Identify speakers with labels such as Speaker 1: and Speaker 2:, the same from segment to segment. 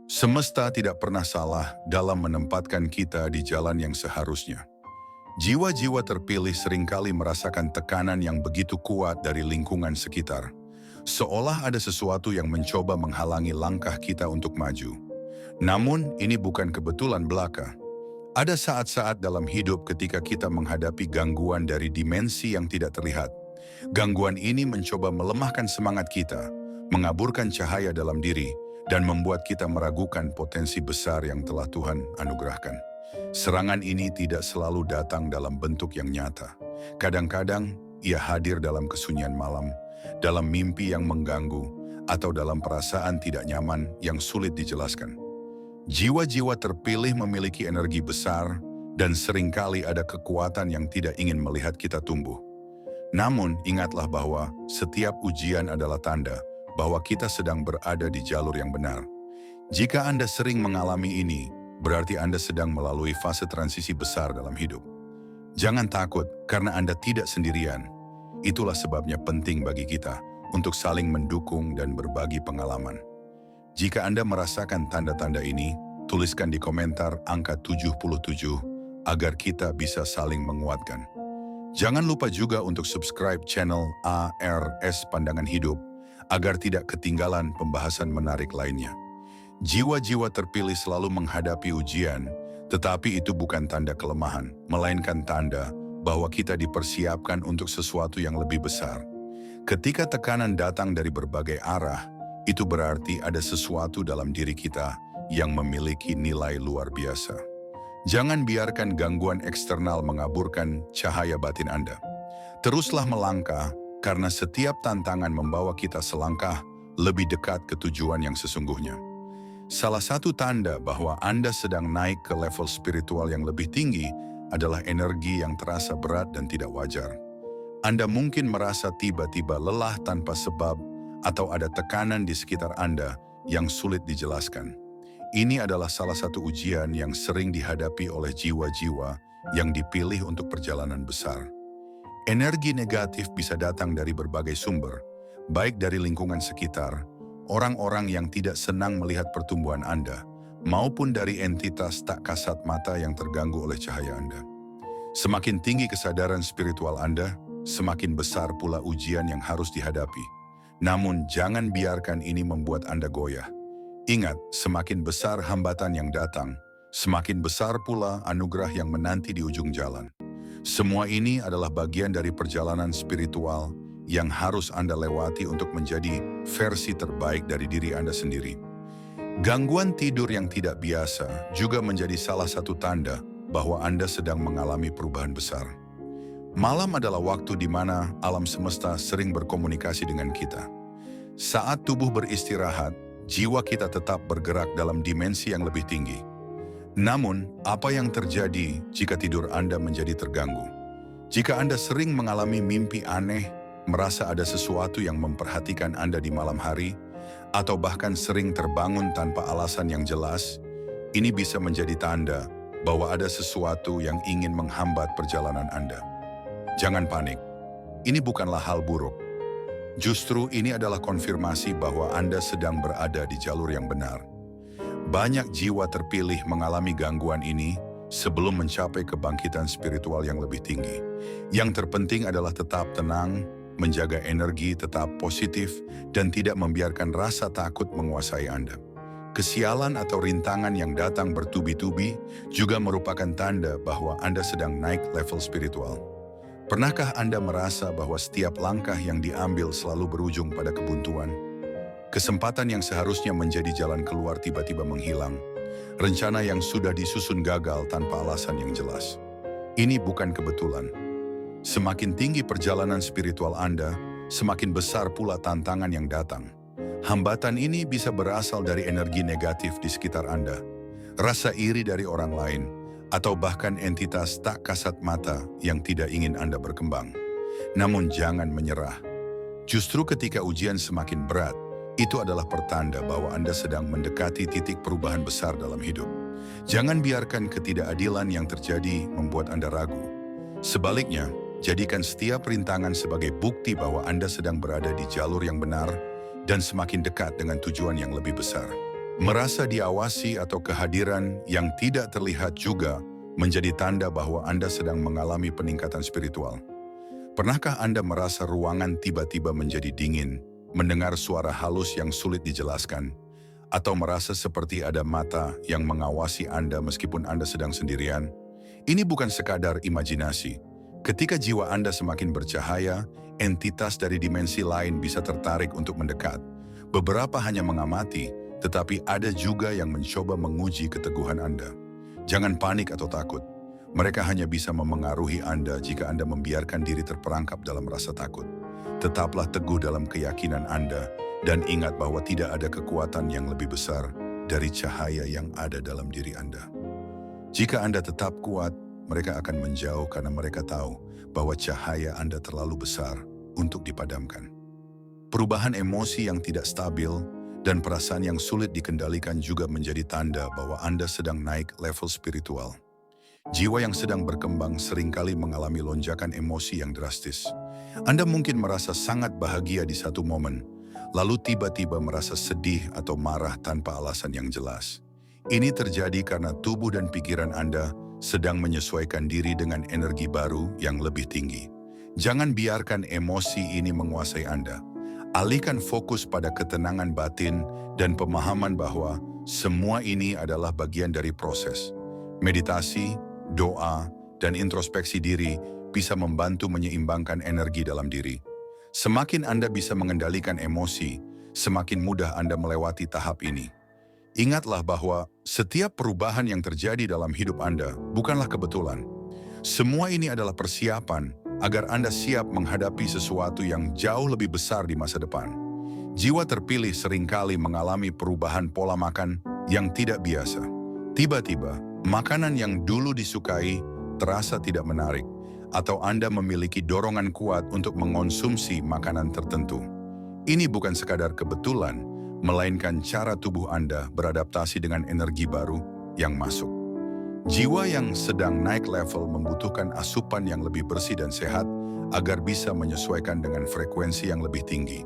Speaker 1: Semesta tidak pernah salah dalam menempatkan kita di jalan yang seharusnya. Jiwa-jiwa terpilih seringkali merasakan tekanan yang begitu kuat dari lingkungan sekitar, seolah ada sesuatu yang mencoba menghalangi langkah kita untuk maju. Namun, ini bukan kebetulan belaka. Ada saat-saat dalam hidup ketika kita menghadapi gangguan dari dimensi yang tidak terlihat. Gangguan ini mencoba melemahkan semangat kita, mengaburkan cahaya dalam diri, dan membuat kita meragukan potensi besar yang telah Tuhan anugerahkan. Serangan ini tidak selalu datang dalam bentuk yang nyata. Kadang-kadang ia hadir dalam kesunyian malam, dalam mimpi yang mengganggu, atau dalam perasaan tidak nyaman yang sulit dijelaskan. Jiwa-jiwa terpilih memiliki energi besar dan seringkali ada kekuatan yang tidak ingin melihat kita tumbuh. Namun, ingatlah bahwa setiap ujian adalah tanda bahwa kita sedang berada di jalur yang benar. Jika Anda sering mengalami ini, berarti Anda sedang melalui fase transisi besar dalam hidup. Jangan takut karena Anda tidak sendirian. Itulah sebabnya penting bagi kita untuk saling mendukung dan berbagi pengalaman. Jika Anda merasakan tanda-tanda ini, tuliskan di komentar angka 77 agar kita bisa saling menguatkan. Jangan lupa juga untuk subscribe channel ARS Pandangan Hidup agar tidak ketinggalan pembahasan menarik lainnya. Jiwa-jiwa terpilih selalu menghadapi ujian, tetapi itu bukan tanda kelemahan, melainkan tanda bahwa kita dipersiapkan untuk sesuatu yang lebih besar. Ketika tekanan datang dari berbagai arah, itu berarti ada sesuatu dalam diri kita yang memiliki nilai luar biasa. Jangan biarkan gangguan eksternal mengaburkan cahaya batin Anda. Teruslah melangkah, karena setiap tantangan membawa kita selangkah lebih dekat ke tujuan yang sesungguhnya. Salah satu tanda bahwa Anda sedang naik ke level spiritual yang lebih tinggi adalah energi yang terasa berat dan tidak wajar. Anda mungkin merasa tiba-tiba lelah tanpa sebab, atau ada tekanan di sekitar Anda yang sulit dijelaskan. Ini adalah salah satu ujian yang sering dihadapi oleh jiwa-jiwa yang dipilih untuk perjalanan besar. Energi negatif bisa datang dari berbagai sumber, baik dari lingkungan sekitar, orang-orang yang tidak senang melihat pertumbuhan Anda, maupun dari entitas tak kasat mata yang terganggu oleh cahaya Anda. Semakin tinggi kesadaran spiritual Anda, semakin besar pula ujian yang harus dihadapi. Namun jangan biarkan ini membuat Anda goyah. Ingat, semakin besar hambatan yang datang, semakin besar pula anugerah yang menanti di ujung jalan. Semua ini adalah bagian dari perjalanan spiritual yang harus Anda lewati untuk menjadi versi terbaik dari diri Anda sendiri. Gangguan tidur yang tidak biasa juga menjadi salah satu tanda bahwa Anda sedang mengalami perubahan besar. Malam adalah waktu di mana alam semesta sering berkomunikasi dengan kita. Saat tubuh beristirahat, jiwa kita tetap bergerak dalam dimensi yang lebih tinggi. Namun, apa yang terjadi jika tidur Anda menjadi terganggu? Jika Anda sering mengalami mimpi aneh, merasa ada sesuatu yang memperhatikan Anda di malam hari, atau bahkan sering terbangun tanpa alasan yang jelas, ini bisa menjadi tanda bahwa ada sesuatu yang ingin menghambat perjalanan Anda. Jangan panik, ini bukanlah hal buruk. Justru ini adalah konfirmasi bahwa Anda sedang berada di jalur yang benar. Banyak jiwa terpilih mengalami gangguan ini sebelum mencapai kebangkitan spiritual yang lebih tinggi. Yang terpenting adalah tetap tenang, menjaga energi tetap positif, dan tidak membiarkan rasa takut menguasai Anda. Kesialan atau rintangan yang datang bertubi-tubi juga merupakan tanda bahwa Anda sedang naik level spiritual. Pernahkah Anda merasa bahwa setiap langkah yang diambil selalu berujung pada kebuntuan? Kesempatan yang seharusnya menjadi jalan keluar tiba-tiba menghilang. Rencana yang sudah disusun gagal tanpa alasan yang jelas. Ini bukan kebetulan. Semakin tinggi perjalanan spiritual Anda, semakin besar pula tantangan yang datang. Hambatan ini bisa berasal dari energi negatif di sekitar Anda, rasa iri dari orang lain, atau bahkan entitas tak kasat mata yang tidak ingin Anda berkembang. Namun jangan menyerah. Justru ketika ujian semakin berat, itu adalah pertanda bahwa Anda sedang mendekati titik perubahan besar dalam hidup. Jangan biarkan ketidakadilan yang terjadi membuat Anda ragu. Sebaliknya, jadikan setiap rintangan sebagai bukti bahwa Anda sedang berada di jalur yang benar dan semakin dekat dengan tujuan yang lebih besar. Merasa diawasi atau kehadiran yang tidak terlihat juga menjadi tanda bahwa Anda sedang mengalami peningkatan spiritual. Pernahkah Anda merasa ruangan tiba-tiba menjadi dingin, mendengar suara halus yang sulit dijelaskan, atau merasa seperti ada mata yang mengawasi Anda meskipun Anda sedang sendirian? Ini bukan sekadar imajinasi. Ketika jiwa Anda semakin bercahaya, entitas dari dimensi lain bisa tertarik untuk mendekat. Beberapa hanya mengamati, tetapi ada juga yang mencoba menguji keteguhan Anda. Jangan panik atau takut. Mereka hanya bisa memengaruhi Anda jika Anda membiarkan diri terperangkap dalam rasa takut. Tetaplah teguh dalam keyakinan Anda dan ingat bahwa tidak ada kekuatan yang lebih besar dari cahaya yang ada dalam diri Anda. Jika Anda tetap kuat, mereka akan menjauh karena mereka tahu bahwa cahaya Anda terlalu besar untuk dipadamkan. Perubahan emosi yang tidak stabil dan perasaan yang sulit dikendalikan juga menjadi tanda bahwa Anda sedang naik level spiritual. Jiwa yang sedang berkembang seringkali mengalami lonjakan emosi yang drastis. Anda mungkin merasa sangat bahagia di satu momen, lalu tiba-tiba merasa sedih atau marah tanpa alasan yang jelas. Ini terjadi karena tubuh dan pikiran Anda sedang menyesuaikan diri dengan energi baru yang lebih tinggi. Jangan biarkan emosi ini menguasai Anda. Alihkan fokus pada ketenangan batin dan pemahaman bahwa semua ini adalah bagian dari proses. Meditasi, doa, dan introspeksi diri bisa membantu menyeimbangkan energi dalam diri. Semakin Anda bisa mengendalikan emosi, semakin mudah Anda melewati tahap ini. Ingatlah bahwa setiap perubahan yang terjadi dalam hidup Anda bukanlah kebetulan. Semua ini adalah persiapan agar Anda siap menghadapi sesuatu yang jauh lebih besar di masa depan. Jiwa terpilih seringkali mengalami perubahan pola makan yang tidak biasa. Tiba-tiba, makanan yang dulu disukai terasa tidak menarik, atau Anda memiliki dorongan kuat untuk mengonsumsi makanan tertentu. Ini bukan sekadar kebetulan, melainkan cara tubuh Anda beradaptasi dengan energi baru yang masuk. Jiwa yang sedang naik level membutuhkan asupan yang lebih bersih dan sehat agar bisa menyesuaikan dengan frekuensi yang lebih tinggi.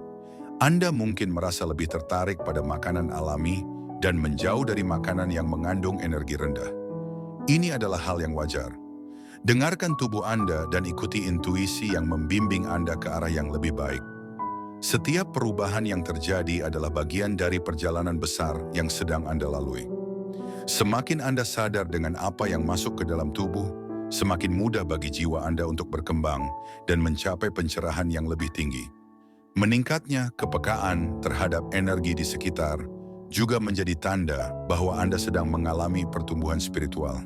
Speaker 1: Anda mungkin merasa lebih tertarik pada makanan alami dan menjauh dari makanan yang mengandung energi rendah. Ini adalah hal yang wajar. Dengarkan tubuh Anda dan ikuti intuisi yang membimbing Anda ke arah yang lebih baik. Setiap perubahan yang terjadi adalah bagian dari perjalanan besar yang sedang Anda lalui. Semakin Anda sadar dengan apa yang masuk ke dalam tubuh, semakin mudah bagi jiwa Anda untuk berkembang dan mencapai pencerahan yang lebih tinggi. Meningkatnya kepekaan terhadap energi di sekitar juga menjadi tanda bahwa Anda sedang mengalami pertumbuhan spiritual.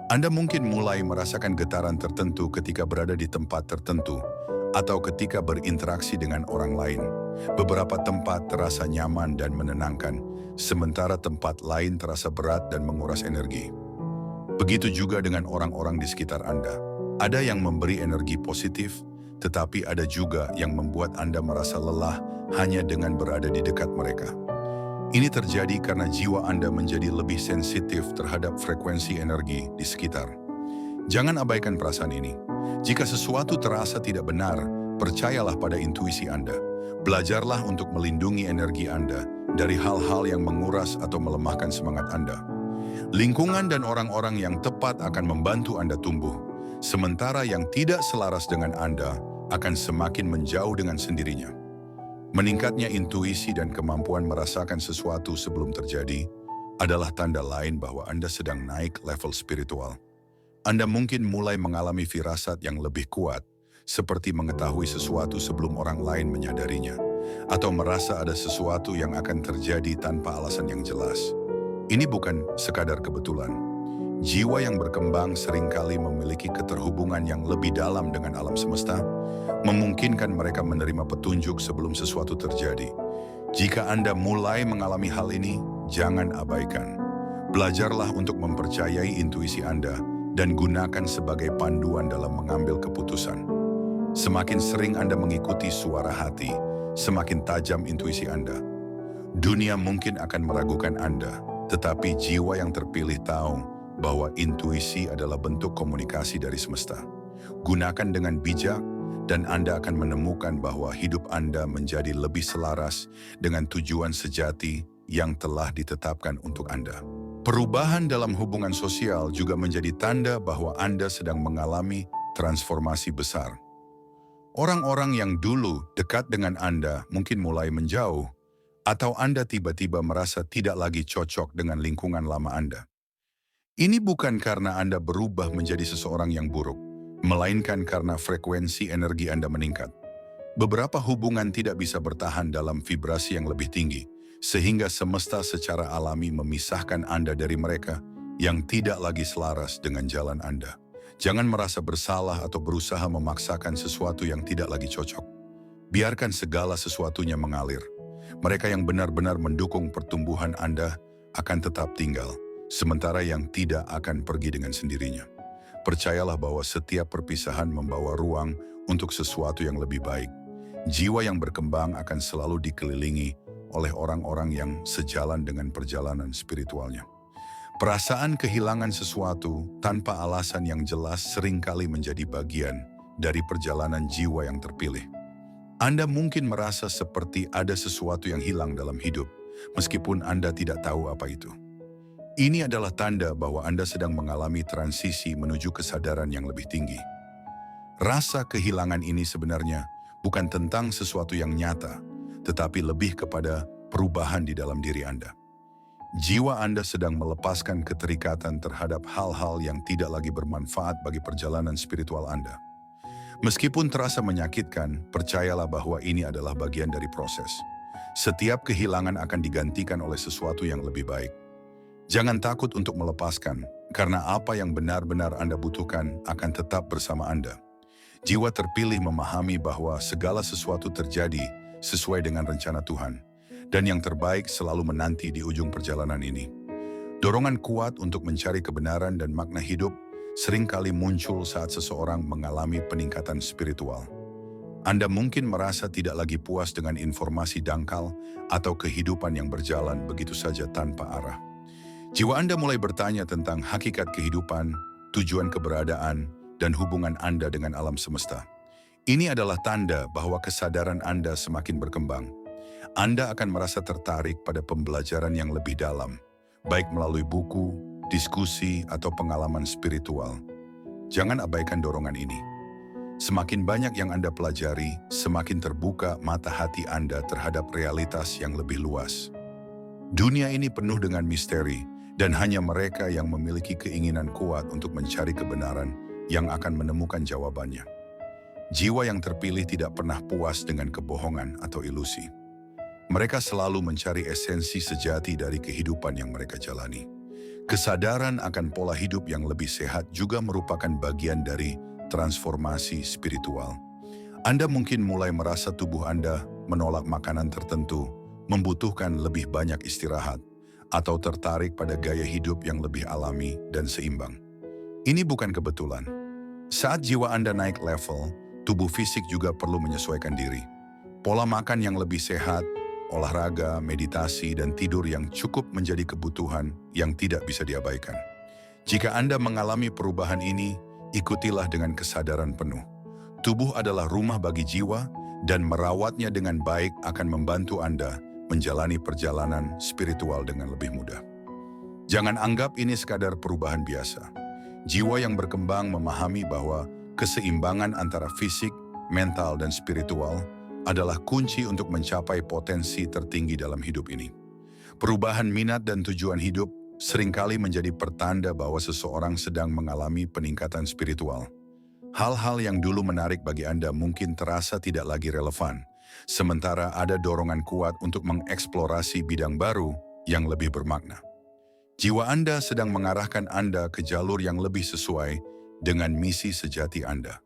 Speaker 1: Anda mungkin mulai merasakan getaran tertentu ketika berada di tempat tertentu atau ketika berinteraksi dengan orang lain. Beberapa tempat terasa nyaman dan menenangkan, sementara tempat lain terasa berat dan menguras energi. Begitu juga dengan orang-orang di sekitar Anda. Ada yang memberi energi positif, tetapi ada juga yang membuat Anda merasa lelah hanya dengan berada di dekat mereka. Ini terjadi karena jiwa Anda menjadi lebih sensitif terhadap frekuensi energi di sekitar. Jangan abaikan perasaan ini. Jika sesuatu terasa tidak benar, percayalah pada intuisi Anda. Belajarlah untuk melindungi energi Anda dari hal-hal yang menguras atau melemahkan semangat Anda. Lingkungan dan orang-orang yang tepat akan membantu Anda tumbuh, sementara yang tidak selaras dengan Anda akan semakin menjauh dengan sendirinya. Meningkatnya intuisi dan kemampuan merasakan sesuatu sebelum terjadi adalah tanda lain bahwa Anda sedang naik level spiritual. Anda mungkin mulai mengalami firasat yang lebih kuat, seperti mengetahui sesuatu sebelum orang lain menyadarinya, atau merasa ada sesuatu yang akan terjadi tanpa alasan yang jelas. Ini bukan sekadar kebetulan. Jiwa yang berkembang seringkali memiliki keterhubungan yang lebih dalam dengan alam semesta, memungkinkan mereka menerima petunjuk sebelum sesuatu terjadi. Jika Anda mulai mengalami hal ini, jangan abaikan. Belajarlah untuk mempercayai intuisi Anda dan gunakan sebagai panduan dalam mengambil keputusan. Semakin sering Anda mengikuti suara hati, semakin tajam intuisi Anda. Dunia mungkin akan meragukan Anda, tetapi jiwa yang terpilih tahu bahwa intuisi adalah bentuk komunikasi dari semesta. Gunakan dengan bijak, dan Anda akan menemukan bahwa hidup Anda menjadi lebih selaras dengan tujuan sejati yang telah ditetapkan untuk Anda. Perubahan dalam hubungan sosial juga menjadi tanda bahwa Anda sedang mengalami transformasi besar. Orang-orang yang dulu dekat dengan Anda mungkin mulai menjauh, atau Anda tiba-tiba merasa tidak lagi cocok dengan lingkungan lama Anda. Ini bukan karena Anda berubah menjadi seseorang yang buruk, melainkan karena frekuensi energi Anda meningkat. Beberapa hubungan tidak bisa bertahan dalam vibrasi yang lebih tinggi, sehingga semesta secara alami memisahkan Anda dari mereka yang tidak lagi selaras dengan jalan Anda. Jangan merasa bersalah atau berusaha memaksakan sesuatu yang tidak lagi cocok. Biarkan segala sesuatunya mengalir. Mereka yang benar-benar mendukung pertumbuhan Anda akan tetap tinggal, sementara yang tidak akan pergi dengan sendirinya. Percayalah bahwa setiap perpisahan membawa ruang untuk sesuatu yang lebih baik. Jiwa yang berkembang akan selalu dikelilingi oleh orang-orang yang sejalan dengan perjalanan spiritualnya. Perasaan kehilangan sesuatu tanpa alasan yang jelas seringkali menjadi bagian dari perjalanan jiwa yang terpilih. Anda mungkin merasa seperti ada sesuatu yang hilang dalam hidup, meskipun Anda tidak tahu apa itu. Ini adalah tanda bahwa Anda sedang mengalami transisi menuju kesadaran yang lebih tinggi. Rasa kehilangan ini sebenarnya bukan tentang sesuatu yang nyata, tetapi lebih kepada perubahan di dalam diri Anda. Jiwa Anda sedang melepaskan keterikatan terhadap hal-hal yang tidak lagi bermanfaat bagi perjalanan spiritual Anda. Meskipun terasa menyakitkan, percayalah bahwa ini adalah bagian dari proses. Setiap kehilangan akan digantikan oleh sesuatu yang lebih baik. Jangan takut untuk melepaskan, karena apa yang benar-benar Anda butuhkan akan tetap bersama Anda. Jiwa terpilih memahami bahwa segala sesuatu terjadi sesuai dengan rencana Tuhan, dan yang terbaik selalu menanti di ujung perjalanan ini. Dorongan kuat untuk mencari kebenaran dan makna hidup seringkali muncul saat seseorang mengalami peningkatan spiritual. Anda mungkin merasa tidak lagi puas dengan informasi dangkal atau kehidupan yang berjalan begitu saja tanpa arah. Jiwa Anda mulai bertanya tentang hakikat kehidupan, tujuan keberadaan, dan hubungan Anda dengan alam semesta. Ini adalah tanda bahwa kesadaran Anda semakin berkembang. Anda akan merasa tertarik pada pembelajaran yang lebih dalam, baik melalui buku, diskusi, atau pengalaman spiritual. Jangan abaikan dorongan ini. Semakin banyak yang Anda pelajari, semakin terbuka mata hati Anda terhadap realitas yang lebih luas. Dunia ini penuh dengan misteri, dan hanya mereka yang memiliki keinginan kuat untuk mencari kebenaran yang akan menemukan jawabannya. Jiwa yang terpilih tidak pernah puas dengan kebohongan atau ilusi. Mereka selalu mencari esensi sejati dari kehidupan yang mereka jalani. Kesadaran akan pola hidup yang lebih sehat juga merupakan bagian dari transformasi spiritual. Anda mungkin mulai merasa tubuh Anda menolak makanan tertentu, membutuhkan lebih banyak istirahat, atau tertarik pada gaya hidup yang lebih alami dan seimbang. Ini bukan kebetulan. Saat jiwa Anda naik level, tubuh fisik juga perlu menyesuaikan diri. Pola makan yang lebih sehat, olahraga, meditasi, dan tidur yang cukup menjadi kebutuhan yang tidak bisa diabaikan. Jika Anda mengalami perubahan ini, ikutilah dengan kesadaran penuh. Tubuh adalah rumah bagi jiwa, dan merawatnya dengan baik akan membantu Anda menjalani perjalanan spiritual dengan lebih mudah. Jangan anggap ini sekadar perubahan biasa. Jiwa yang berkembang memahami bahwa keseimbangan antara fisik, mental, dan spiritual adalah kunci untuk mencapai potensi tertinggi dalam hidup ini. Perubahan minat dan tujuan hidup seringkali menjadi pertanda bahwa seseorang sedang mengalami peningkatan spiritual. Hal-hal yang dulu menarik bagi Anda mungkin terasa tidak lagi relevan, sementara ada dorongan kuat untuk mengeksplorasi bidang baru yang lebih bermakna. Jiwa Anda sedang mengarahkan Anda ke jalur yang lebih sesuai dengan misi sejati Anda.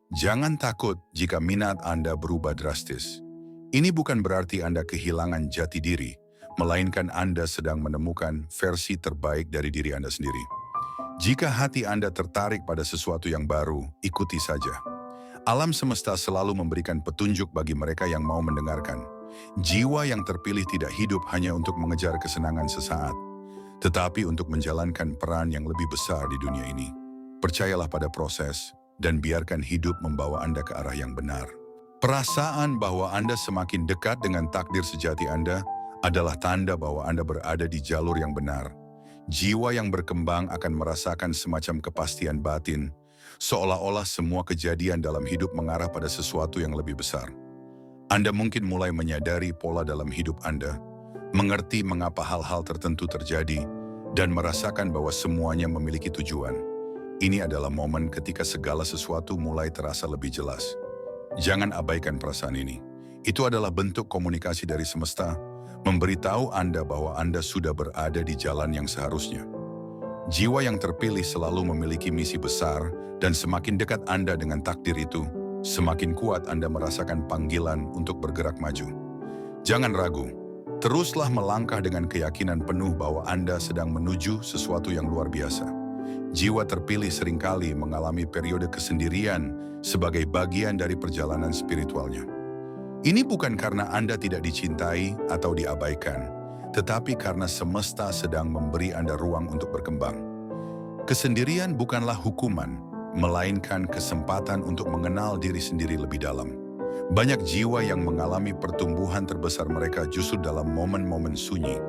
Speaker 1: Jangan takut jika minat Anda berubah drastis. Ini bukan berarti Anda kehilangan jati diri, melainkan Anda sedang menemukan versi terbaik dari diri Anda sendiri. Jika hati Anda tertarik pada sesuatu yang baru, ikuti saja. Alam semesta selalu memberikan petunjuk bagi mereka yang mau mendengarkan. Jiwa yang terpilih tidak hidup hanya untuk mengejar kesenangan sesaat, tetapi untuk menjalankan peran yang lebih besar di dunia ini. Percayalah pada proses, dan biarkan hidup membawa Anda ke arah yang benar. Perasaan bahwa Anda semakin dekat dengan takdir sejati Anda adalah tanda bahwa Anda berada di jalur yang benar. Jiwa yang berkembang akan merasakan semacam kepastian batin, seolah-olah semua kejadian dalam hidup mengarah pada sesuatu yang lebih besar. Anda mungkin mulai menyadari pola dalam hidup Anda, mengerti mengapa hal-hal tertentu terjadi, dan merasakan bahwa semuanya memiliki tujuan. Ini adalah momen ketika segala sesuatu mulai terasa lebih jelas. Jangan abaikan perasaan ini. Itu adalah bentuk komunikasi dari semesta, memberitahu Anda bahwa Anda sudah berada di jalan yang seharusnya. Jiwa yang terpilih selalu memiliki misi besar, dan semakin dekat Anda dengan takdir itu, semakin kuat Anda merasakan panggilan untuk bergerak maju. Jangan ragu, teruslah melangkah dengan keyakinan penuh bahwa Anda sedang menuju sesuatu yang luar biasa. Jiwa terpilih seringkali mengalami periode kesendirian sebagai bagian dari perjalanan spiritualnya. Ini bukan karena Anda tidak dicintai atau diabaikan, tetapi karena semesta sedang memberi Anda ruang untuk berkembang. Kesendirian bukanlah hukuman, melainkan kesempatan untuk mengenal diri sendiri lebih dalam. Banyak jiwa yang mengalami pertumbuhan terbesar mereka justru dalam momen-momen sunyi.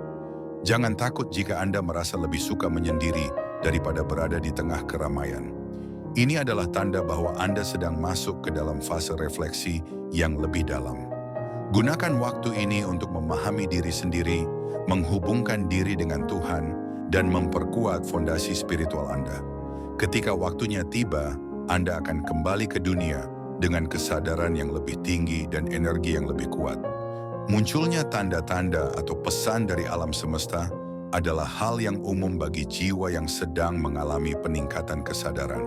Speaker 1: Jangan takut jika Anda merasa lebih suka menyendiri daripada berada di tengah keramaian. Ini adalah tanda bahwa Anda sedang masuk ke dalam fase refleksi yang lebih dalam. Gunakan waktu ini untuk memahami diri sendiri, menghubungkan diri dengan Tuhan, dan memperkuat fondasi spiritual Anda. Ketika waktunya tiba, Anda akan kembali ke dunia dengan kesadaran yang lebih tinggi dan energi yang lebih kuat. Munculnya tanda-tanda atau pesan dari alam semesta adalah hal yang umum bagi jiwa yang sedang mengalami peningkatan kesadaran.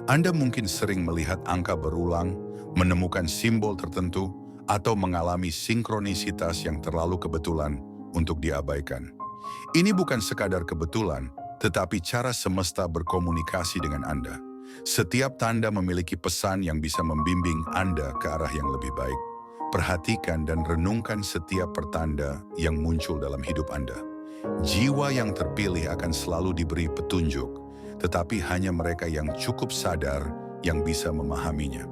Speaker 1: Anda mungkin sering melihat angka berulang, menemukan simbol tertentu, atau mengalami sinkronisitas yang terlalu kebetulan untuk diabaikan. Ini bukan sekadar kebetulan, tetapi cara semesta berkomunikasi dengan Anda. Setiap tanda memiliki pesan yang bisa membimbing Anda ke arah yang lebih baik. Perhatikan dan renungkan setiap pertanda yang muncul dalam hidup Anda. Jiwa yang terpilih akan selalu diberi petunjuk, tetapi hanya mereka yang cukup sadar yang bisa memahaminya.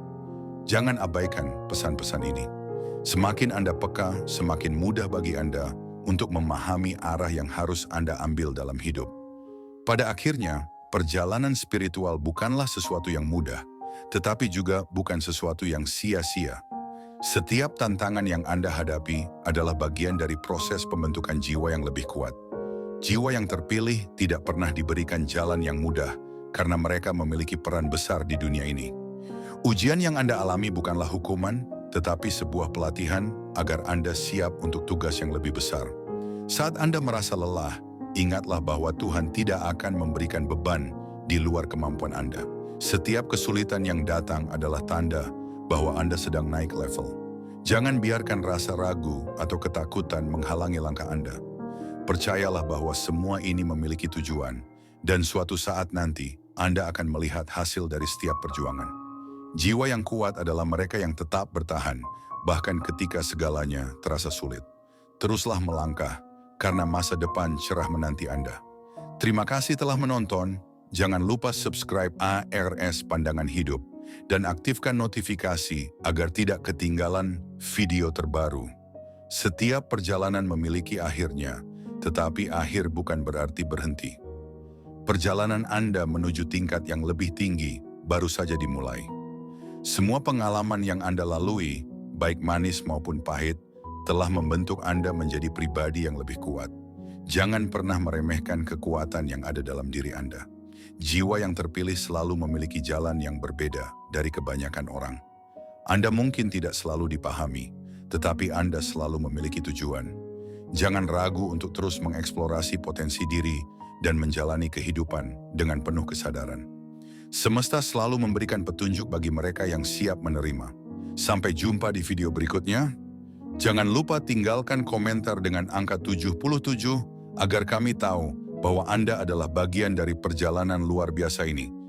Speaker 1: Jangan abaikan pesan-pesan ini. Semakin Anda peka, semakin mudah bagi Anda untuk memahami arah yang harus Anda ambil dalam hidup. Pada akhirnya, perjalanan spiritual bukanlah sesuatu yang mudah, tetapi juga bukan sesuatu yang sia-sia. Setiap tantangan yang Anda hadapi adalah bagian dari proses pembentukan jiwa yang lebih kuat. Jiwa yang terpilih tidak pernah diberikan jalan yang mudah karena mereka memiliki peran besar di dunia ini. Ujian yang Anda alami bukanlah hukuman, tetapi sebuah pelatihan agar Anda siap untuk tugas yang lebih besar. Saat Anda merasa lelah, ingatlah bahwa Tuhan tidak akan memberikan beban di luar kemampuan Anda. Setiap kesulitan yang datang adalah tanda bahwa Anda sedang naik level. Jangan biarkan rasa ragu atau ketakutan menghalangi langkah Anda. Percayalah bahwa semua ini memiliki tujuan, dan suatu saat nanti Anda akan melihat hasil dari setiap perjuangan. Jiwa yang kuat adalah mereka yang tetap bertahan, bahkan ketika segalanya terasa sulit. Teruslah melangkah, karena masa depan cerah menanti Anda. Terima kasih telah menonton. Jangan lupa subscribe ARS Pandangan Hidup dan aktifkan notifikasi agar tidak ketinggalan video terbaru. Setiap perjalanan memiliki akhirnya, tetapi akhir bukan berarti berhenti. Perjalanan Anda menuju tingkat yang lebih tinggi baru saja dimulai. Semua pengalaman yang Anda lalui, baik manis maupun pahit, telah membentuk Anda menjadi pribadi yang lebih kuat. Jangan pernah meremehkan kekuatan yang ada dalam diri Anda. Jiwa yang terpilih selalu memiliki jalan yang berbeda dari kebanyakan orang. Anda mungkin tidak selalu dipahami, tetapi Anda selalu memiliki tujuan. Jangan ragu untuk terus mengeksplorasi potensi diri dan menjalani kehidupan dengan penuh kesadaran. Semesta selalu memberikan petunjuk bagi mereka yang siap menerima. Sampai jumpa di video berikutnya. Jangan lupa tinggalkan komentar dengan angka 77 agar kami tahu bahwa Anda adalah bagian dari perjalanan luar biasa ini.